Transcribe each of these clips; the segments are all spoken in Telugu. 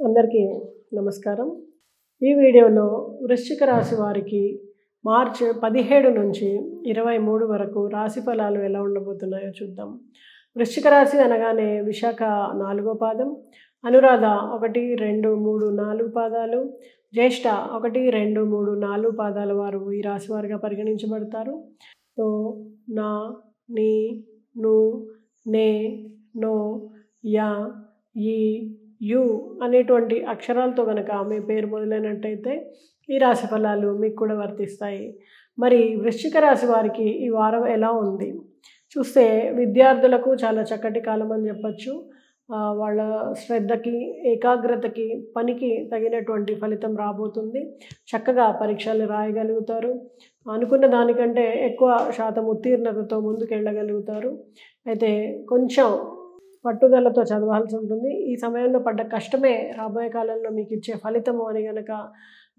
అందరికీ నమస్కారం. ఈ వీడియోలో వృశ్చిక రాశి వారికి మార్చి 17 నుంచి 23 వరకు రాశి ఫలాలు ఎలా ఉండబోతున్నాయో చూద్దాం. వృశ్చిక రాశి అనగానే విశాఖ 4వ పాదం, అనురాధ 1, 2, 3, 4 పాదాలు, జ్యేష్ఠ 1, 2, 3, 4 పాదాల వారు ఈ రాశి వారిగా పరిగణించబడతారు. సో నా, నీ, ను, నే, నో, యా, ఈ, యు అనేటువంటి అక్షరాలతో గనక మీ పేరు మొదలైనట్టయితే ఈ రాశి ఫలాలు మీకు కూడా వర్తిస్తాయి. మరి వృశ్చిక రాశి వారికి ఈ వారం ఎలా ఉంది చూస్తే, విద్యార్థులకు చాలా చక్కటి కాలం అని చెప్పచ్చు. వాళ్ళ శ్రద్ధకి, ఏకాగ్రతకి, పనికి తగినటువంటి ఫలితం రాబోతుంది. చక్కగా పరీక్షలు రాయగలుగుతారు. అనుకున్న దానికంటే ఎక్కువ శాతం ఉత్తీర్ణతతో ముందుకు వెళ్ళగలుగుతారు. అయితే కొంచెం పట్టుదలతో చదవాల్సి ఉంటుంది. ఈ సమయంలో పడ్డ కష్టమే రాబోయే కాలంలో మీకు ఇచ్చే ఫలితము అని కనుక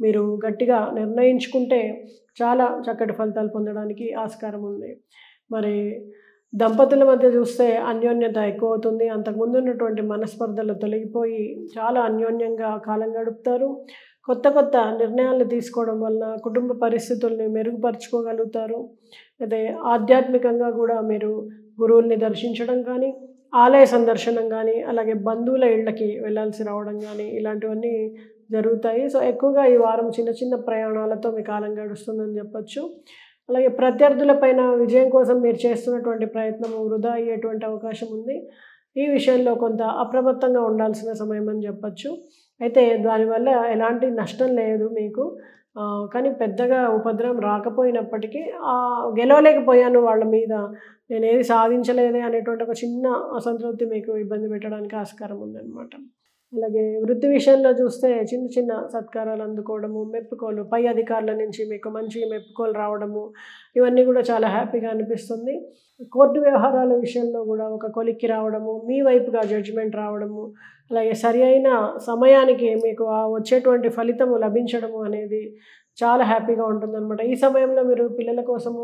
మీరు గట్టిగా నిర్ణయించుకుంటే చాలా చక్కటి ఫలితాలు పొందడానికి ఆస్కారం ఉంది. మరి దంపతుల మధ్య చూస్తే అన్యోన్యత ఎక్కువ అవుతుంది. అంతకుముందు ఉన్నటువంటి మనస్పర్ధలు తొలగిపోయి చాలా అన్యోన్యంగా కాలం గడుపుతారు. కొత్త నిర్ణయాలు తీసుకోవడం వలన కుటుంబ పరిస్థితుల్ని మెరుగుపరుచుకోగలుగుతారు. అయితే ఆధ్యాత్మికంగా కూడా మీరు గురువుల్ని దర్శించడం కానీ, ఆలయ సందర్శనం కానీ, అలాగే బంధువుల ఇళ్ళకి వెళ్ళాల్సి రావడం కానీ ఇలాంటివన్నీ జరుగుతాయి. సో ఎక్కువగా ఈ వారం చిన్న ప్రయాణాలతో మీ కాలం గడుస్తుందని చెప్పచ్చు. అలాగే ప్రత్యర్థులపైన విజయం కోసం మీరు చేస్తున్నటువంటి ప్రయత్నం వృధా అయ్యేటువంటి అవకాశం ఉంది. ఈ విషయంలో కొంత అప్రమత్తంగా ఉండాల్సిన సమయం అని చెప్పచ్చు. అయితే దానివల్ల ఎలాంటి నష్టం లేదు మీకు. కానీ పెద్దగా ఉపద్రవం రాకపోయినప్పటికీ గెలవలేకపోయాను వాళ్ళ మీద, నేనేది సాధించలేదే అనేటువంటి ఒక చిన్న అసంతృప్తి మీకు ఇబ్బంది పెట్టడానికి ఆస్కారం ఉందన్నమాట. అలాగే వృత్తి విషయంలో చూస్తే చిన్న సత్కారాలు అందుకోవడము, మెప్పుకోలు, పై అధికారుల నుంచి మీకు మంచి మెప్పుకోలు రావడము, ఇవన్నీ కూడా చాలా హ్యాపీగా అనిపిస్తుంది. కోర్టు వ్యవహారాల విషయంలో కూడా ఒక కొలిక్కి రావడము, మీ వైపుగా జడ్జిమెంట్ రావడము, అలాగే సరి అయిన సమయానికి మీకు వచ్చేటువంటి ఫలితము లభించడము అనేది చాలా హ్యాపీగా ఉంటుందన్నమాట. ఈ సమయంలో మీరు పిల్లల కోసము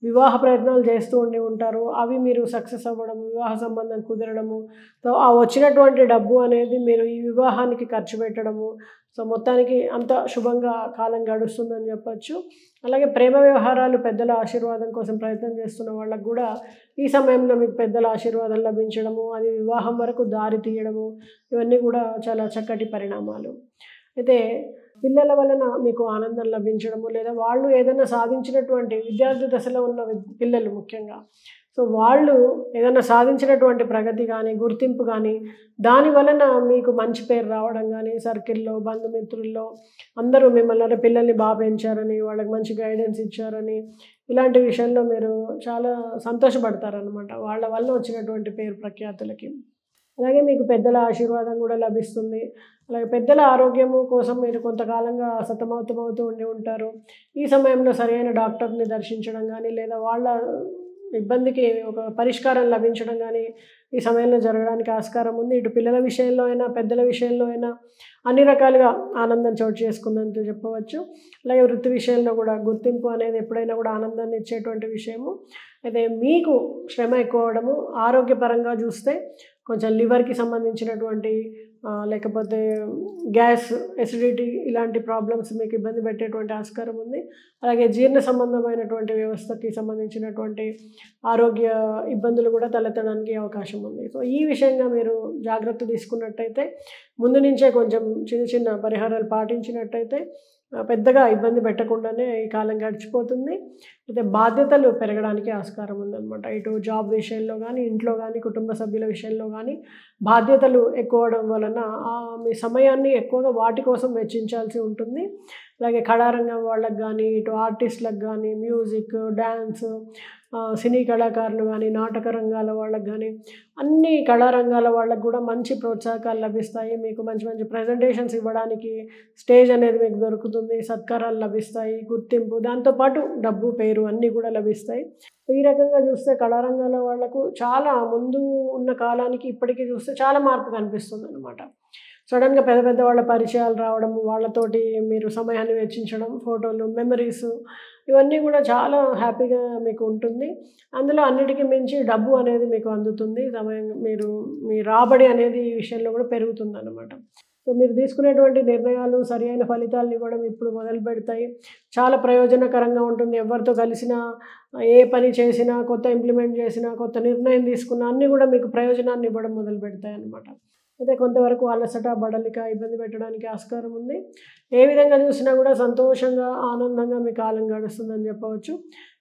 వివాహ ప్రయత్నాలు చేస్తూ ఉంటారు. అవి మీరు సక్సెస్ అవ్వడము, వివాహ సంబంధం కుదరడము, సో ఆ వచ్చినటువంటి డబ్బు అనేది మీరు ఈ వివాహానికి ఖర్చు పెట్టడము, సో మొత్తానికి అంత శుభంగా కాలం గడుస్తుందని చెప్పచ్చు. అలాగే ప్రేమ వ్యవహారాలు, పెద్దల ఆశీర్వాదం కోసం ప్రయత్నం చేస్తున్న వాళ్ళకు కూడా ఈ సమయంలో మీకు పెద్దల ఆశీర్వాదం లభించడము, అది వివాహం వరకు దారి తీయడము, ఇవన్నీ కూడా చాలా చక్కటి పరిణామాలు. అయితే పిల్లల వలన మీకు ఆనందం లభించడము, లేదా వాళ్ళు ఏదైనా సాధించినటువంటి విద్యార్థి దశలో ఉన్న పిల్లలు ముఖ్యంగా, సో వాళ్ళు ఏదైనా సాధించినటువంటి ప్రగతి కానీ, గుర్తింపు కానీ, దాని వలన మీకు మంచి పేరు రావడం కానీ, సర్కిల్లో, బంధుమిత్రుల్లో అందరూ మిమ్మల్ని పిల్లల్ని బాగా పెంచారని, వాళ్ళకి మంచి గైడెన్స్ ఇచ్చారని, ఇలాంటి విషయంలో మీరు చాలా సంతోషపడతారనమాట వాళ్ళ వల్ల వచ్చినటువంటి పేరు ప్రఖ్యాతులకి. అలాగే మీకు పెద్దల ఆశీర్వాదం కూడా లభిస్తుంది. అలాగే పెద్దల ఆరోగ్యము కోసం మీరు కొంతకాలంగా సతమతమవుతూ ఉంటారు. ఈ సమయంలో సరైన డాక్టర్ని దర్శించడం కానీ, లేదా వాళ్ళ ఇబ్బందికి ఒక పరిష్కారం లభించడం కానీ ఈ సమయంలో జరగడానికి ఆస్కారం ఉంది. ఇటు పిల్లల విషయంలో అయినా, పెద్దల విషయంలో అయినా అన్ని రకాలుగా ఆనందం చోటు చేసుకుందని చెప్పవచ్చు. అలాగే వృత్తి విషయంలో కూడా గుర్తింపు అనేది ఎప్పుడైనా కూడా ఆనందాన్ని ఇచ్చేటువంటి విషయము. అయితే మీకు శ్రమ ఎక్కువ అవడము, ఆరోగ్యపరంగా చూస్తే కొంచెం లివర్కి సంబంధించినటువంటి లేకపోతే గ్యాస్, ఎసిడిటీ ఇలాంటి ప్రాబ్లమ్స్ మీకు ఇబ్బంది పెట్టేటువంటి ఆస్కారం ఉంది. అలాగే జీర్ణ సంబంధమైనటువంటి వ్యవస్థకి సంబంధించినటువంటి ఆరోగ్య ఇబ్బందులు కూడా తలెత్తడానికి అవకాశం ఉంది. సో ఈ విషయంగా మీరు జాగ్రత్త తీసుకున్నట్టయితే, ముందు నుంచే కొంచెం చిన్న పరిహారాలు పాటించినట్టయితే పెద్దగా ఇబ్బంది పెట్టకుండానే ఈ కాలం గడిచిపోతుంది. అయితే బాధ్యతలు పెరగడానికి ఆస్కారం ఉందన్నమాట. ఇటు జాబ్ విషయంలో కానీ, ఇంట్లో కానీ, కుటుంబ సభ్యుల విషయంలో కానీ బాధ్యతలు ఎక్కువ అవడం వలన మీ సమయాన్ని ఎక్కువగా వాటి కోసం వెచ్చించాల్సి ఉంటుంది. అలాగే కళారంగం వాళ్ళకి కానీ, ఇటు ఆర్టిస్టులకు కానీ, మ్యూజిక్, డ్యాన్స్, సినీ కళాకారులు కానీ, నాటక రంగాల వాళ్ళకి కానీ, అన్ని కళారంగాల వాళ్ళకు కూడా మంచి ప్రోత్సాహకాలు లభిస్తాయి. మీకు మంచి ప్రజెంటేషన్స్ ఇవ్వడానికి స్టేజ్ అనేది మీకు దొరుకుతుంది. సత్కారాలు లభిస్తాయి, గుర్తింపు, దాంతోపాటు డబ్బు, పేరు అన్నీ కూడా లభిస్తాయి. ఈ రకంగా చూస్తే కళారంగాల వాళ్లకు చాలా ముందు ఉన్న కాలానికి ఇప్పటికీ చూస్తే చాలా మార్పు కనిపిస్తుంది అన్నమాట. సడన్గా పెద్ద వాళ్ళ పరిచయాలు రావడం, వాళ్ళతోటి మీరు సమయాన్ని వెచ్చించడం, ఫోటోలు, మెమరీస్, ఇవన్నీ కూడా చాలా హ్యాపీగా మీకు ఉంటుంది. అందులో అన్నిటికీ మించి డబ్బు అనేది మీకు అందుతుంది. సమయం మీ రాబడి అనేది ఈ విషయంలో కూడా పెరుగుతుందన్నమాట. సో మీరు తీసుకునేటువంటి నిర్ణయాలు సరైన ఫలితాలను ఇవ్వడం ఇప్పుడు మొదలు పెడతాయి. చాలా ప్రయోజనకరంగా ఉంటుంది. ఎవరితో కలిసినా, ఏ పని చేసినా, కొత్త ఇంప్లిమెంట్ చేసినా, కొత్త నిర్ణయం తీసుకున్నా అన్నీ కూడా మీకు ప్రయోజనాన్ని ఇవ్వడం మొదలు పెడతాయన్నమాట. అయితే కొంతవరకు అలసట, బడలిక ఇబ్బంది పెట్టడానికి ఆస్కారం ఉంది. ఏ విధంగా చూసినా కూడా సంతోషంగా, ఆనందంగా మీ కాలం గడుస్తుందని చెప్పవచ్చు.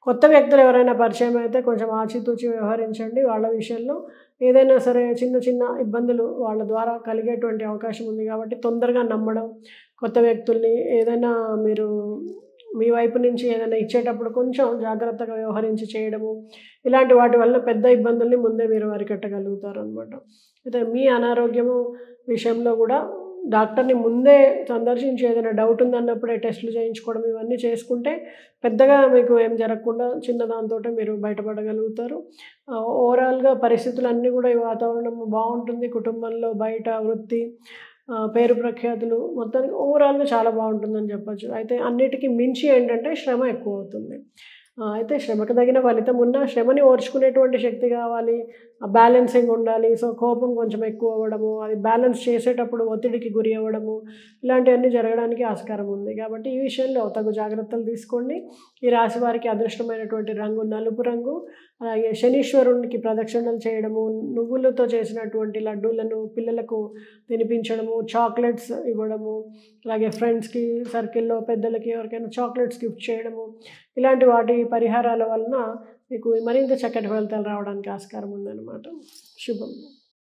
కొత్త వ్యక్తులు ఎవరైనా పరిచయం అయితే కొంచెం ఆచితూచి వ్యవహరించండి. వాళ్ళ విషయంలో ఏదైనా సరే చిన్న చిన్న ఇబ్బందులు వాళ్ళ ద్వారా కలిగేటువంటి అవకాశం ఉంది కాబట్టి తొందరగా నమ్మడం, కొత్త వ్యక్తుల్ని ఏదైనా మీరు మీ వైపు నుంచి ఏదైనా ఇచ్చేటప్పుడు కొంచెం జాగ్రత్తగా వ్యవహరించి చేయడము, ఇలాంటి వాటి వల్ల పెద్ద ఇబ్బందుల్ని ముందే మీరు అరికట్టగలుగుతారనమాట. అయితే మీ అనారోగ్యము విషయంలో కూడా డాక్టర్ని ముందే సందర్శించి ఏదైనా డౌట్ ఉందన్నప్పుడే టెస్టులు చేయించుకోవడం ఇవన్నీ చేసుకుంటే పెద్దగా మీకు ఏం జరగకుండా చిన్న దాంతోటే మీరు బయటపడగలుగుతారు. ఓవరాల్‌గా పరిస్థితులన్నీ కూడా ఈ వాతావరణం బాగుంటుంది. కుటుంబంలో, బయట, వృత్తి, పేరు ప్రఖ్యాతులు మొత్తానికి ఓవరాల్‌గా చాలా బాగుంటుందని చెప్పొచ్చు. అయితే అన్నిటికి మించి ఏంటంటే శ్రమ ఎక్కువవుతుంది. అయితే శ్రమకు తగిన ఫలితం ఉన్నా శ్రమని ఓర్చుకునేటువంటి శక్తి కావాలి. బ్యాలెన్సింగ్ ఉండాలి. సో, కోపం కొంచెం ఎక్కువ అవ్వడము, అది బ్యాలెన్స్ చేసేటప్పుడు ఒత్తిడికి గురి అవ్వడము, ఇలాంటివన్నీ జరగడానికి ఆస్కారం ఉంది. కాబట్టి ఈ విషయంలో తగు జాగ్రత్తలు తీసుకోండి. ఈ రాశి వారికి అదృష్టమైనటువంటి రంగు నలుపు రంగు. అలాగే శనీశ్వరునికి ప్రదక్షిణలు చేయడము, నువ్వులతో చేసినటువంటి లడ్డూలను పిల్లలకు తినిపించడము, చాక్లెట్స్ ఇవ్వడము, అలాగే ఫ్రెండ్స్‌కి, సర్కిల్‌లో పెద్దలకి ఎవరికైనా చాక్లెట్స్ గిఫ్ట్ చేయడము, ఇలాంటి వాటి పరిహారాల వలన మీకు మరింత చక్కటి ఫలితాలు రావడానికి ఆస్కారం ఉందన్నమాట. శుభం.